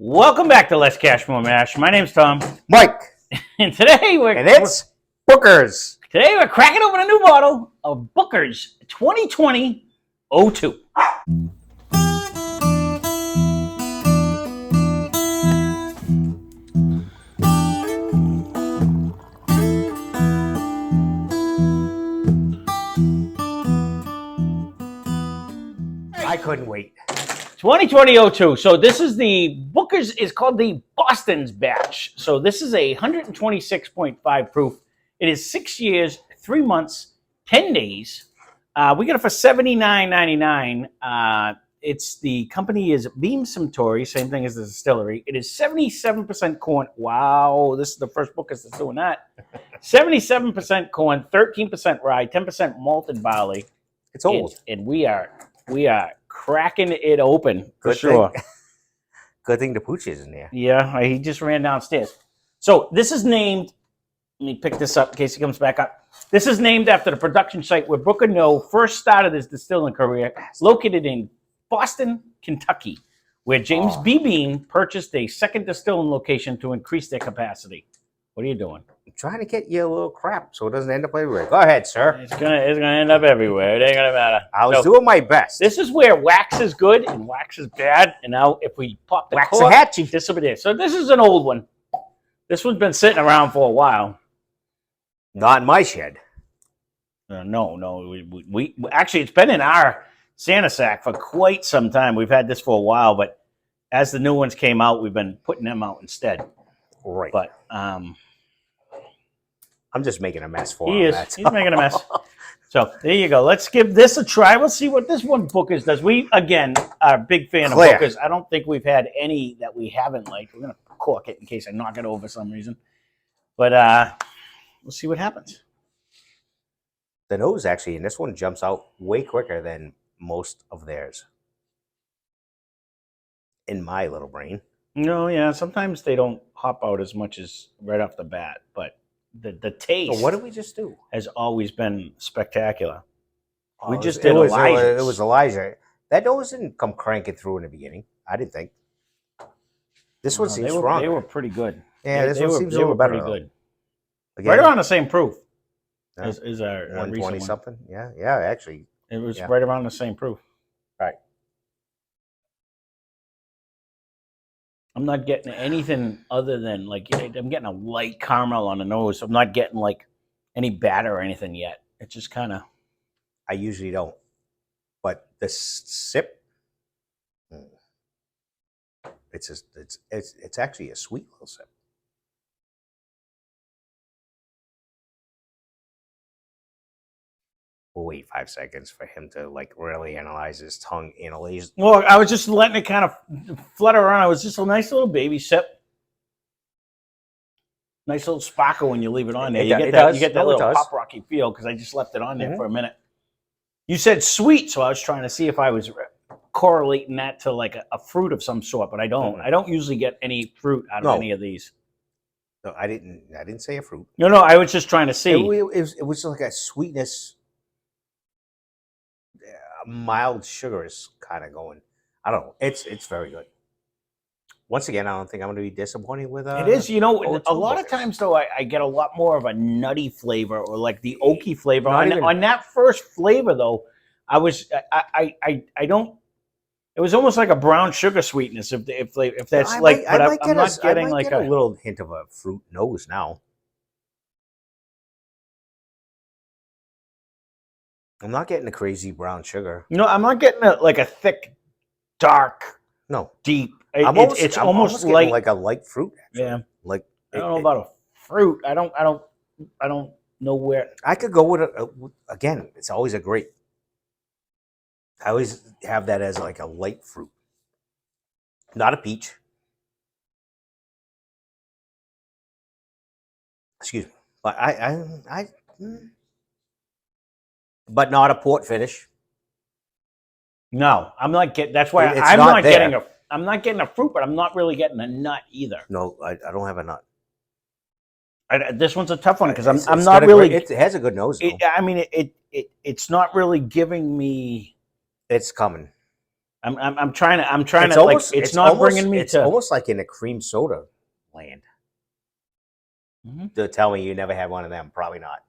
Welcome back to Less Cash More Mash. My name's Tom, Mike, and today it's Booker's. we're cracking open a new bottle of Booker's 2020 02. I couldn't wait. 2020-02. So this is the Booker's is called the Boston's batch. So this is a 126.5 proof. It is 6 years, 3 months, 10 days. We got it for $79.99. It's the company is Beam Suntory, same thing as the distillery. It is 77% corn. Wow, this is the first Booker's that's doing that. 77% corn, 13% rye, 10% malted barley. It's old. And we are cracking it open for Good sure. thing. Good thing the pooch is in there. Yeah, he just ran downstairs. So this is named, let me pick this up in case he comes back up. This is named after the production site where Booker No first started his distilling career, located in Boston, Kentucky, where James B. Beam purchased a second distilling location to increase their capacity. What are you doing? I'm trying to get you a little crap so it doesn't end up everywhere. Go ahead, sir. It's gonna end up everywhere. It ain't gonna matter. I was doing my best. This is where wax is good and wax is bad. And now if we pop the cork, Waxahachie. this will be there. So this is an old one. This one's been sitting around for a while. Not in my shed. No. We actually, it's been in our Santa sack for quite some time. We've had this for a while, but as the new ones came out, we've been putting them out instead. Right. But I'm just making a mess for he him. is. He's making a mess. So there you go. Let's give this a try. We'll see what this one Booker's does. We, again, are a big fan of Booker's. I don't think we've had any that we haven't liked. We're going to cork it in case I knock it over for some reason. But we'll see what happens. The nose actually, and this one jumps out way quicker than most of theirs. In my little brain. No, yeah. Sometimes they don't hop out as much as right off the bat, but the taste. So what did we just do? Has always been spectacular. We just It did was Elijah. That nose didn't come cranking through in the beginning. I didn't think. This one seems stronger. They were pretty good. Yeah, this one seems a little better. Pretty good. Again, right around the same proof yeah. is our 120 recent something. Yeah, actually. It was right around the same proof. Right. I'm not getting anything other than I'm getting a light caramel on the nose. I'm not getting like any batter or anything yet. It's just kind of. I usually don't, but the sip, it's actually a sweet little sip. We'll wait 5 seconds for him to really analyze his tongue. Well, I was just letting it kind of flutter around. It was just a nice little baby sip. Nice little sparkle when you leave it on there. You get that little pop rocky feel because I just left it on there for a minute. You said sweet, so I was trying to see if I was correlating that to like a fruit of some sort, but I don't. I don't usually get any fruit out of any of these. No, I didn't say a fruit. No, I was just trying to see. It was like a sweetness. Mild sugar is kind of going. I don't know. It's very good. Once again, I don't think I'm going to be disappointed with it. It is, a lot of times though, I get a lot more of a nutty flavor or like the oaky flavor on that first flavor though. I don't. It was almost like a brown sugar sweetness if that's I'm not getting like a little hint of a fruit nose now. I'm not getting the crazy brown sugar. I'm not getting a thick, dark, deep. It's almost getting like a light fruit. Actually. Yeah, like I don't know about a fruit. I don't know where. I could go with again. It's always a great. I always have that as like a light fruit, not a peach. Excuse me, but but not a port finish. No, I'm not getting. That's why I'm not getting a fruit, but I'm not really getting a nut either. No, I don't have a nut. This one's a tough one because I'm not really. It has a good nose. It's not really giving me. It's coming. I'm trying to almost, like it's not almost, bringing me it's to. almost like in a cream soda land. Mhm. To tell me you never had one of them, probably not.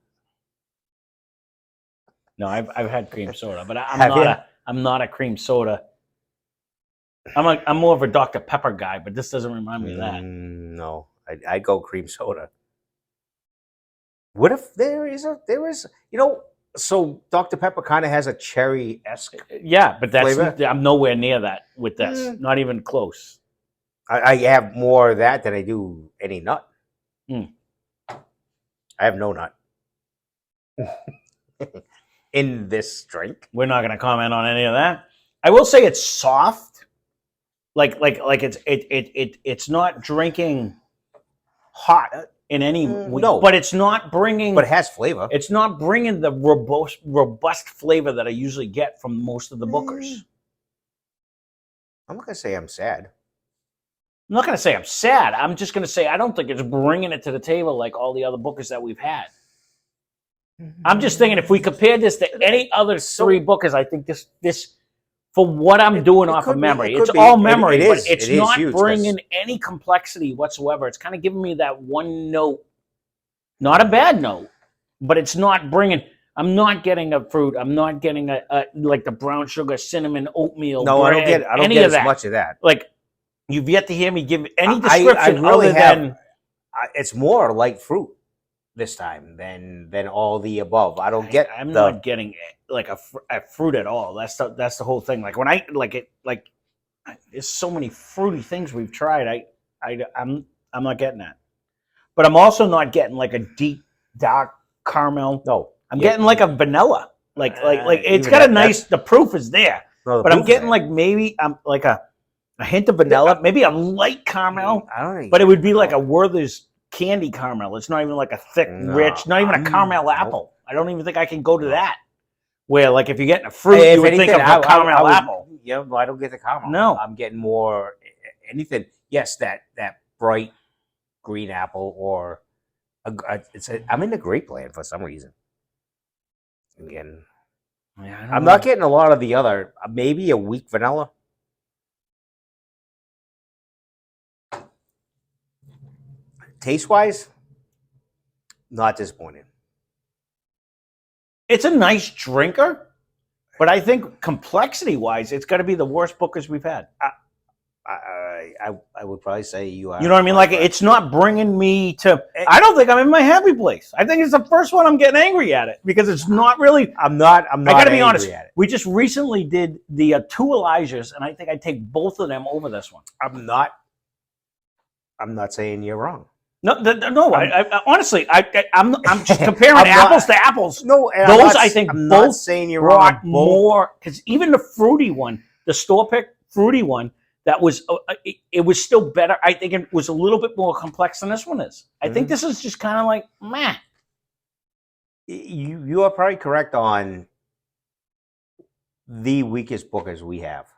No, I've had cream soda, but Have you? I'm not a cream soda. I'm more of a Dr. Pepper guy, but this doesn't remind me of that. No, I'd go cream soda. What if there is, so Dr. Pepper kind of has a cherry-esque. Yeah, but that's Flavor? I'm nowhere near that with this. Mm. Not even close. I have more of that than I do any nut. Mm. I have no nut in this drink. We're not going to comment on any of that. I will say it's soft, like it's not drinking hot in any way, no. but it's not bringing. But it has flavor. It's not bringing the robust flavor that I usually get from most of the Bookers. I'm not gonna say I'm sad. I'm not going to say I'm sad. I'm just going to say I don't think it's bringing it to the table like all the other Bookers that we've had. I'm just thinking if we compare this to any other three Bookers, I think this for what I'm doing off of memory, it's all memory, but it's not bringing any complexity whatsoever. It's kind of giving me that one note, not a bad note, but it's not bringing. I'm not getting a fruit. I'm not getting a like the brown sugar, cinnamon, oatmeal. No, bread, I don't get as much of that. Like you've yet to hear me give any description I really other have, than it's more light fruit this time than all the above. I don't get. I'm not getting like a fruit at all. That's the whole thing. Like when I there's so many fruity things we've tried. I'm not getting that. But I'm also not getting like a deep dark caramel. No, I'm getting like a vanilla. Like it's got a nice. The proof is there. No, but I'm getting like maybe like a hint of vanilla, maybe a light caramel. I don't. But it would be like a Werther's candy caramel. It's not even like a thick, rich, not even a caramel apple. I don't even think I can go to that. Where like if you're getting a fruit, you would think of a caramel apple. Yeah, well, I don't get the caramel. No, I'm getting more anything. Yes, that bright green apple or I'm in the grape land for some reason. Again, I'm not getting a lot of the other. Maybe a weak vanilla. Taste wise, not disappointed. It's a nice drinker, but I think complexity wise, it's got to be the worst Bookers we've had. I would probably say you are. You know what I mean? Like it's not bringing me to. I don't think I'm in my happy place. I think it's the first one I'm getting angry at it because it's not really. I'm not. I got to be honest. We just recently did the two Elijahs, and I think I'd take both of them over this one. I'm not saying you're wrong. No. I honestly, I'm just comparing apples to apples. No, those I think I'm both not saying you're wrong. More because even the fruity one, the store pick fruity one. That was it was still better. I think it was a little bit more complex than this one is. I think this is just kind of like meh. You are probably correct on the weakest Bookers we have.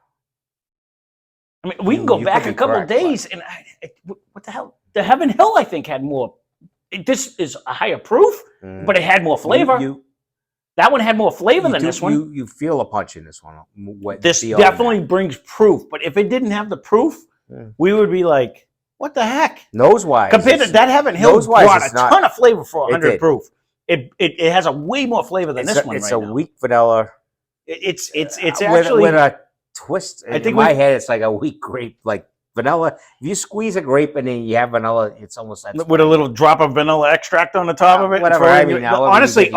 I mean, we can go back a couple of days, and what the hell? The Heaven Hill, I think, had more. This is a higher proof, but it had more flavor. That one had more flavor than this one. You feel a punch in this one. This definitely brings proof. But if it didn't have the proof, we would be like, what the heck? Nose-wise. Compared to that Heaven Hill brought a ton of flavor for 100 proof. It has a way more flavor than this one. It's a weak vanilla. It's actually with a twist. I think in my head, it's like a weak grape, like vanilla. If you squeeze a grape and then you have vanilla, it's almost that with a little drop of vanilla extract on the top of it. Whatever. I mean, honestly,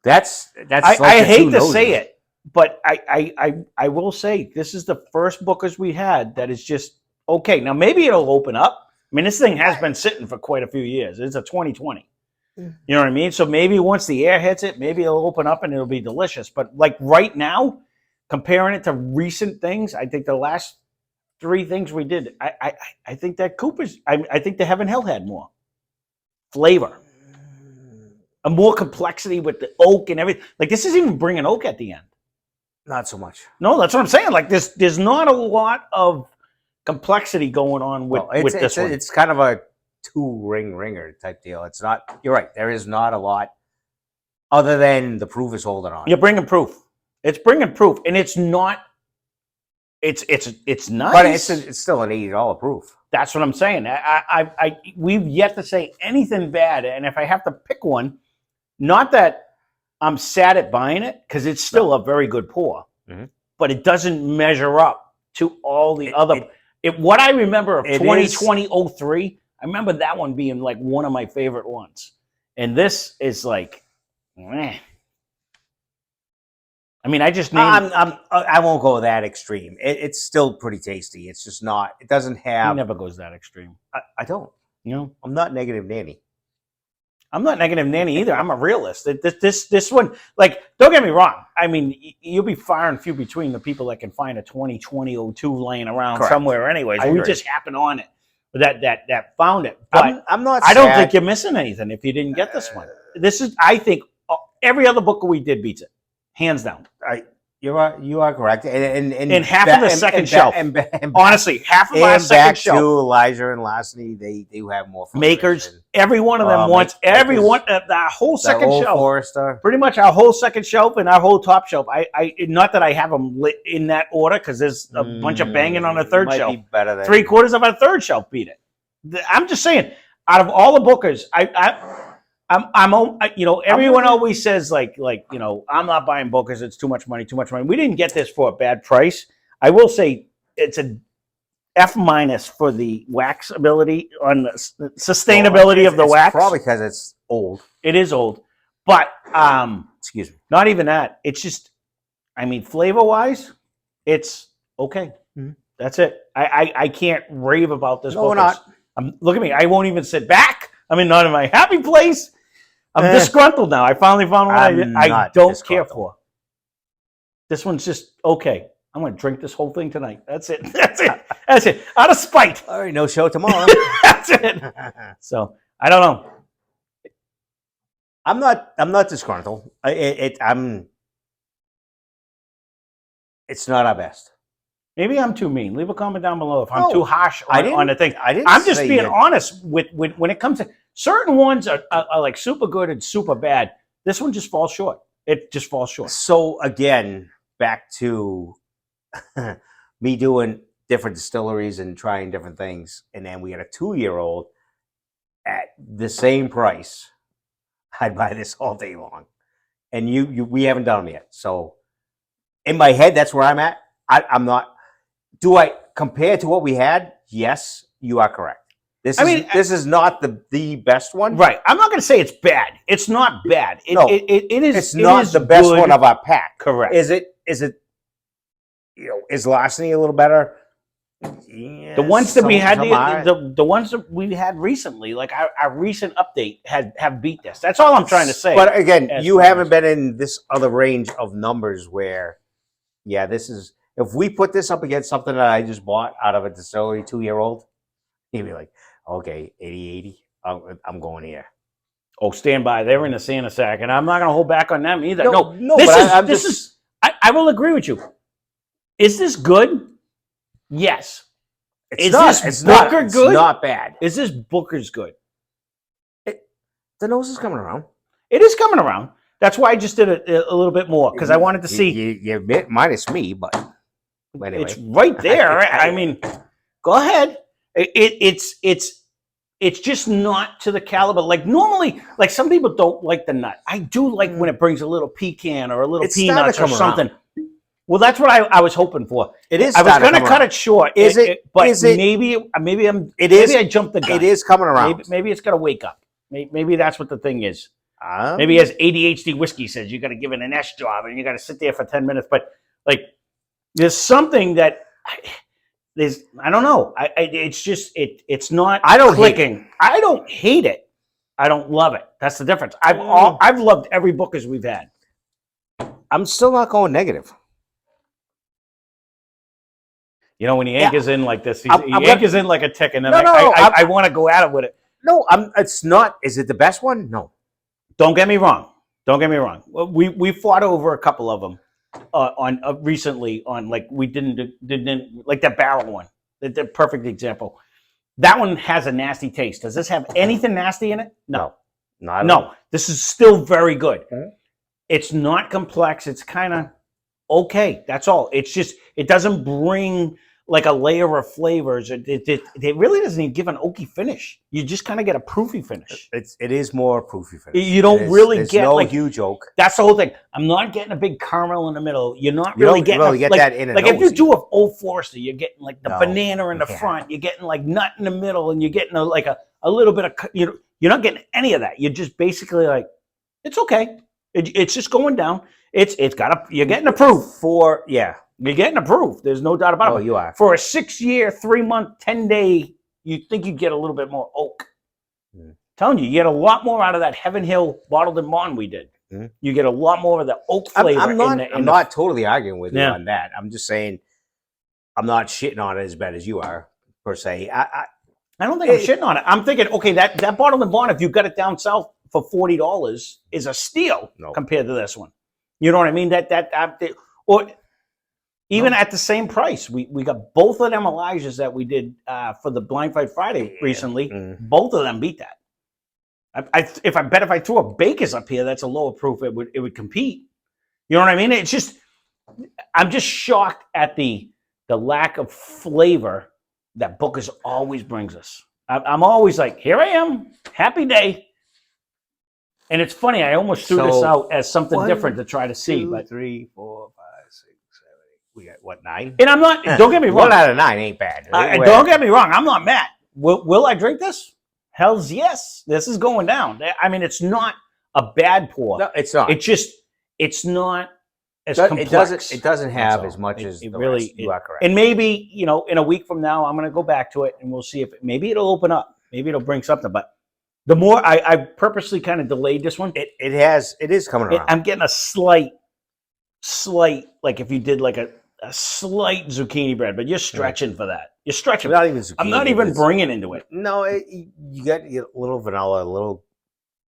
that's. I hate to say it, but I will say this is the first Bookers we had that is just okay. Now maybe it'll open up. I mean, this thing has been sitting for quite a few years. It's a 2020. You know what I mean? So maybe once the air hits it, maybe it'll open up and it'll be delicious. But like right now, comparing it to recent things, I think the last three things we did, I think that Cooper's. I think the Heaven Hill had more flavor. A more complexity with the oak and everything. Like this is even bringing oak at the end. Not so much. No, that's what I'm saying. Like there's not a lot of complexity going on with this one. It's kind of a ringer type deal. It's not. You're right. There is not a lot, other than the proof is holding on. You're bringing proof. It's bringing proof, and it's not. It's nice, But it's still an $80 proof. That's what I'm saying. We've yet to say anything bad, and if I have to pick one, not that I'm sad at buying it because it's still a very good pour, but it doesn't measure up to all the other. What I remember of 2020-03, I remember that one being like one of my favorite ones, and this is like, meh. I mean, I just named. I won't go that extreme. It's still pretty tasty. It's just not. It doesn't have. He never goes that extreme. I don't. You know, I'm not negative Nanny. I'm not negative Nanny either. I'm a realist. This one, like, don't get me wrong. I mean, you'll be far and few between the people that can find a 2020-02 laying around Correct. somewhere. Anyways, we agree. just happened on it. That found it. But I'm not. I don't think you're missing anything if you didn't get this one. This is, I think, every other book we did beats it. Hands down. You are correct. And half of the second shelf. Honestly, half of our second shelf. To Elijah and Lassie, they do have more makers. Every one of them wants everyone. The whole second shelf. Forester. Pretty much our whole second shelf and our whole top shelf. I not that I have them lit in that order because there's a bunch of banging on the third might shelf. Be better than 3/4 of our third shelf beat it. I'm just saying. Out of all the bookers, everyone always says like, I'm not buying Booker's. It's too much money. We didn't get this for a bad price. I will say it's a F- for the wax ability on the sustainability of the wax. Probably because it's old. It is old, but excuse me. Not even that. It's just, I mean, flavor wise, it's okay. Mm-hmm. That's it. I can't rave about this. No, we're not. Look at me. I won't even sit back. I mean, not in my happy place. I'm disgruntled now. I finally found one I don't care for. This one's just okay. I'm going to drink this whole thing tonight. That's it. That's it. Out of spite. All right, no show tomorrow. That's it. So I don't know. I'm not disgruntled. It's not our best. Maybe I'm too mean. Leave a comment down below if I'm too harsh on the thing. I'm just being honest with when it comes to certain ones are like super good and super bad. This one just falls short. It just falls short. So again, back to me doing different distilleries and trying different things, and then we had a 2-year-old at the same price. I'd buy this all day long, and we haven't done them yet. So in my head, that's where I'm at. I'm not. Do I compare to what we had? Yes, you are correct. This is not the best one, right? I'm not going to say it's bad. It's not bad. It is. It's not the best one of our pack. Correct. Is it? Is Larceny a little better? Yes, the ones that we had, the ones that we had recently, like our recent update, have beat this. That's all I'm trying to say. But again, you haven't been in this other range of numbers where, this is. If we put this up against something that I just bought out of a distillery 2-year-old, you'd be like, okay, 80, I'm going here. Oh, stand by. They're in the Santa sack, and I'm not going to hold back on them either. No, I will agree with you. Is this good? Yes. Is this Booker good? It's not bad. Is this Booker's good? The nose is coming around. It is coming around. That's why I just did it a little bit more, because I wanted to see. You minus me, but anyway. It's right there. I mean, go ahead. It's just not to the caliber. Like normally, like some people don't like the nut. I do like when it brings a little pecan or a little peanuts or something. Around. Well, that's what I was hoping for. It is. I was going to cut it short. Maybe I jumped the gun. It is coming around. Maybe it's got to wake up. Maybe that's what the thing is. Maybe as ADHD whiskey says, you got to give it an S job and you got to sit there for 10 minutes. But like, there's something that I don't know. It's just it's not. I don't clicking. I don't hate it. I don't love it. That's the difference. I've loved every Booker's we've had. I'm still not going negative. You know, when the anchor's in like this, the anchor's in like a tick, and then I want to go at it with it. No, it's not. Is it the best one? No. Don't get me wrong. We fought over a couple of them on recently on like we didn't like that barrel one. The perfect example. That one has a nasty taste. Does this have anything nasty in it? No. No. This is still very good. Mm-hmm. It's not complex. It's kind of okay. That's all. It's just, it doesn't bring like a layer of flavors. It really doesn't even give an oaky finish. You just kind of get a proofy finish. It is more proofy finish. You don't really get no like huge oak. That's the whole thing. I'm not getting a big caramel in the middle. You're not You really don't getting really get like, that in a like nose if you do either. a Old Forester, you're getting like the No. banana in the Yeah. front. You're getting like nut in the middle, and you're getting like a little bit of you're not getting any of that. You're just basically like, it's okay. It's just going down. You're getting approved. You're getting approved. There's no doubt about it. Oh, you are. For a 6-year, 3-month, 10-day, you'd think you'd get a little bit more oak. Telling you, you get a lot more out of that Heaven Hill bottled and bond we did. You get a lot more of the oak flavor. I'm not totally arguing with you on that. I'm just saying I'm not shitting on it as bad as you are, per se. I don't think I'm shitting on it. I'm thinking, okay, that bottled and bond, if you got it down south for $40, is a steal compared to this one. You know what I mean? Or even at the same price, we got both of them Elijahs that we did for the Blind Fight Friday recently. Both of them beat that. If I threw a Baker's up here, that's a lower proof. It would compete. You know what I mean? It's just, I'm just shocked at the lack of flavor that Booker's always brings us. I'm always like, here I am, happy day. And it's funny, I almost threw this out as something different to try to see. 2, But 3, 4, 5, 6, 7, 8. We got what, 9? And I'm not. Don't get me wrong. 1 out of 9 ain't bad. Don't get me wrong. I'm not mad. Will I drink this? Hell's yes. This is going down. I mean, it's not a bad pour. No, it's not. It's not as complex. It doesn't have as much as the really. rest. You are correct. And maybe, in a week from now, I'm going to go back to it and we'll see if maybe it'll open up. Maybe it'll bring something. But the more I purposely kind of delayed this one. It is coming around. I'm getting a slight, like if you did like a slight zucchini bread, but you're stretching for that. You're stretching. Not even zucchini. I'm not even bringing into it. No, you get a little vanilla, a little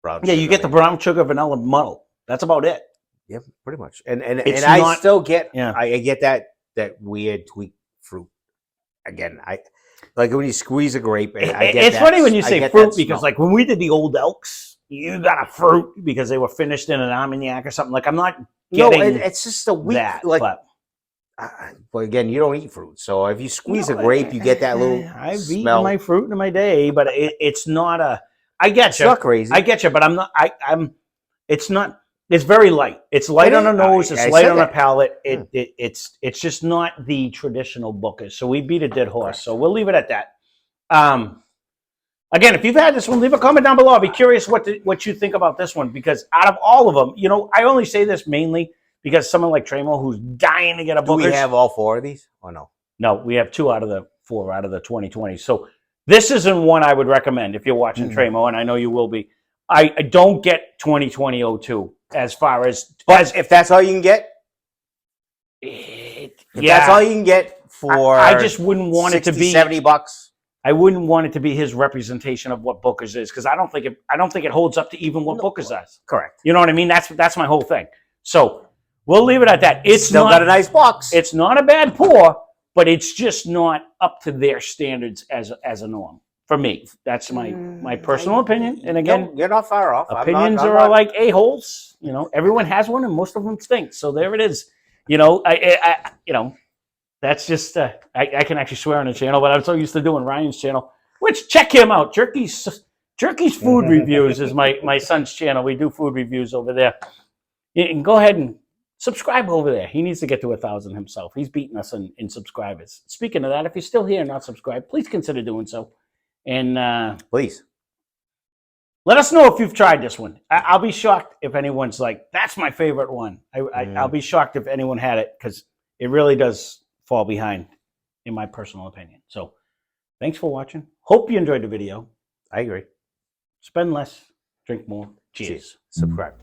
brown sugar. Yeah, you get the brown sugar vanilla muddle. That's about it. Yeah, pretty much. And I still get I get that weird tweak fruit. Again, I like when you squeeze a grape. And I get it's funny when you say fruit because smell. like when we did the Old Elks, you got a fruit because they were finished in an Armagnac or something. Like I'm not getting it's just a weak that, but again, you don't eat fruit, so if you squeeze a grape, you get that little. I've smell. eaten my fruit in my day, but it's not a. I get It's you. not crazy. I get you, but I'm not. It's not. It's very light. It's light on the nose. It's light on the palate. It's just not the traditional Booker. So we beat a dead horse. So we'll leave it at that. Again, if you've had this one, leave a comment down below. I'll be curious what you think about this one because out of all of them, I only say this mainly because someone like Tremo who's dying to get a Booker. Do we have all 4 of these or no? No, we have 2 out of the 4 out of the 2020. So this isn't one I would recommend if you're watching Tremo, and I know you will be. I don't get 2020-02 as far as... But if that's all you can get? That's all you can get for... I just wouldn't want 60, it to be... $70. I wouldn't want it to be his representation of what Booker's is because I don't think it holds up to even what Booker's is. Correct. You know what I mean? That's my whole thing. So we'll leave it at that. It's still got a nice box. It's not a bad pour, but it's just not up to their standards as a norm for me. That's my personal opinion. And again, you're not far off. Opinions are like a-holes. Everyone has one, and most of them stink. So there it is. That's just I can actually swear on the channel, but I'm so used to doing Ryan's channel. Which check him out. Jerky's Food Reviews is my son's channel. We do food reviews over there. You can go ahead and subscribe over there. He needs to get to 1,000 himself. He's beating us in subscribers. Speaking of that, if you're still here and not subscribed, please consider doing so. And please let us know if you've tried this one. I'll be shocked if anyone's like, that's my favorite one. I'll be shocked if anyone had it because it really does fall behind, in my personal opinion. So thanks for watching. Hope you enjoyed the video. I agree. Spend less, drink more. Cheers. Subscribe.